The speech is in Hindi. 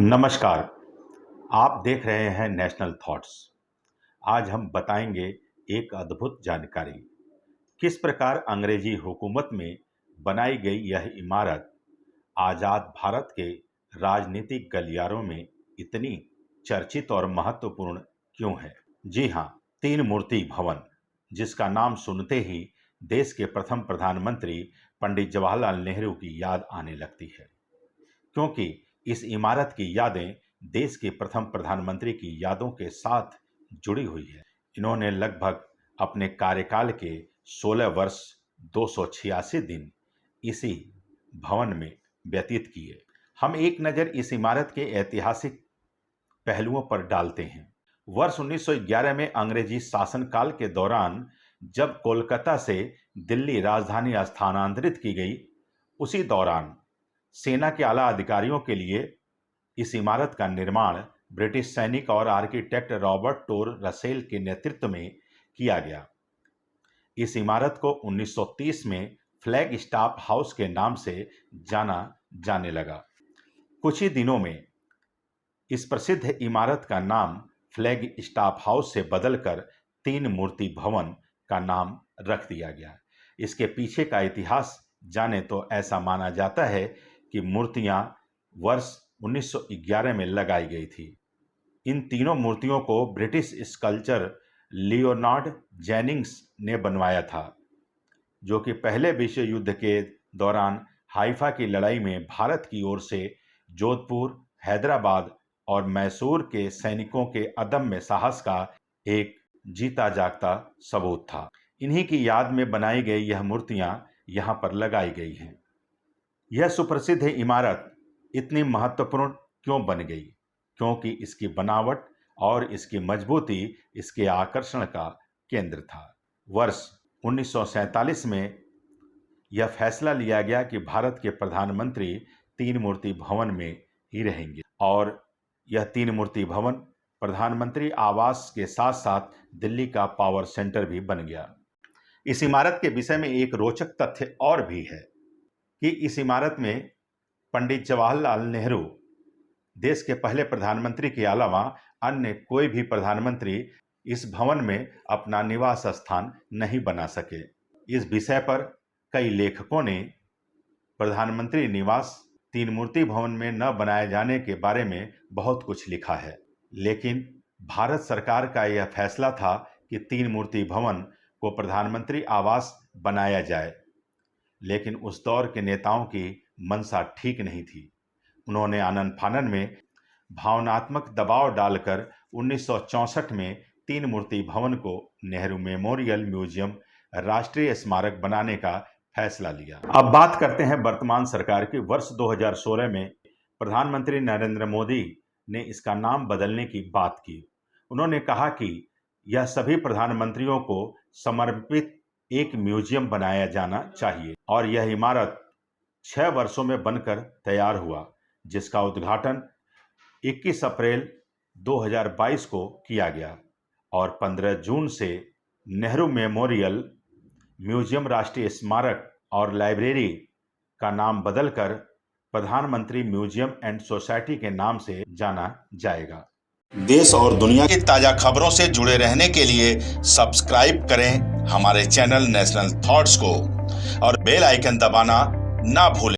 नमस्कार। आप देख रहे हैं नेशनल थॉट्स। आज हम बताएंगे एक अद्भुत जानकारी। किस प्रकार अंग्रेजी हुकूमत में बनाई गई यह इमारत आज़ाद भारत के राजनीतिक गलियारों में इतनी चर्चित और महत्वपूर्ण क्यों है। जी हाँ, तीन मूर्ति भवन, जिसका नाम सुनते ही देश के प्रथम प्रधानमंत्री पंडित जवाहरलाल नेहरू की याद आने लगती है, क्योंकि इस इमारत की यादें देश के प्रथम प्रधानमंत्री की यादों के साथ जुड़ी हुई है। इन्होंने लगभग अपने कार्यकाल के 16 वर्ष 286 दिन इसी भवन में व्यतीत किए। हम एक नज़र इस इमारत के ऐतिहासिक पहलुओं पर डालते हैं। वर्ष 1911 में अंग्रेजी शासनकाल के दौरान जब कोलकाता से दिल्ली राजधानी स्थानांतरित की गई, उसी दौरान सेना के आला अधिकारियों के लिए इस इमारत का निर्माण ब्रिटिश सैनिक और आर्किटेक्ट रॉबर्ट टोर रसेल के नेतृत्व में किया गया। इस इमारत को 1930 में फ्लैग स्टाफ हाउस के नाम से जाना जाने लगा। कुछ ही दिनों में इस प्रसिद्ध इमारत का नाम फ्लैग स्टाफ हाउस से बदलकर तीन मूर्ति भवन का नाम रख दिया गया। इसके पीछे का इतिहास जाने तो ऐसा माना जाता है कि मूर्तियां वर्ष 1911 में लगाई गई थी। इन तीनों मूर्तियों को ब्रिटिश स्कल्पचर लियोनार्ड जेनिंग्स ने बनवाया था, जो कि पहले विश्व युद्ध के दौरान हाइफा की लड़ाई में भारत की ओर से जोधपुर, हैदराबाद और मैसूर के सैनिकों के अदम्य साहस का एक जीता जागता सबूत था। इन्हीं की याद में बनाई गई यह मूर्तियां यहाँ पर लगाई गई हैं। यह सुप्रसिद्ध इमारत इतनी महत्वपूर्ण क्यों बन गई? क्योंकि इसकी बनावट और इसकी मजबूती इसके आकर्षण का केंद्र था। वर्ष 1947 में यह फैसला लिया गया कि भारत के प्रधानमंत्री तीन मूर्ति भवन में ही रहेंगे, और यह तीन मूर्ति भवन प्रधानमंत्री आवास के साथ साथ दिल्ली का पावर सेंटर भी बन गया। इस इमारत के विषय में एक रोचक तथ्य और भी है कि इस इमारत में पंडित जवाहरलाल नेहरू देश के पहले प्रधानमंत्री के अलावा अन्य कोई भी प्रधानमंत्री इस भवन में अपना निवास स्थान नहीं बना सके। इस विषय पर कई लेखकों ने प्रधानमंत्री निवास तीन मूर्ति भवन में न बनाए जाने के बारे में बहुत कुछ लिखा है, लेकिन भारत सरकार का यह फैसला था कि तीन मूर्ति भवन को प्रधानमंत्री आवास बनाया जाए। लेकिन उस दौर के नेताओं की मंशा ठीक नहीं थी। उन्होंने आनन फानन में भावनात्मक दबाव डालकर 1964 में तीन मूर्ति भवन को नेहरू मेमोरियल म्यूजियम राष्ट्रीय स्मारक बनाने का फैसला लिया। अब बात करते हैं वर्तमान सरकार की। वर्ष 2016 में प्रधानमंत्री नरेंद्र मोदी ने इसका नाम बदलने की बात की। उन्होंने कहा कि यह सभी प्रधानमंत्रियों को समर्पित एक म्यूजियम बनाया जाना चाहिए, और यह इमारत 6 वर्षों में बनकर तैयार हुआ, जिसका उद्घाटन 21 अप्रैल 2022 को किया गया और 15 जून से नेहरू मेमोरियल म्यूजियम राष्ट्रीय स्मारक और लाइब्रेरी का नाम बदलकर प्रधानमंत्री म्यूजियम एंड सोसाइटी के नाम से जाना जाएगा। देश और दुनिया की ताजा खबरों से जुड़े रहने के लिए सब्सक्राइब करें हमारे चैनल नेशनल थॉट्स को और बेल आइकन दबाना ना भूलें।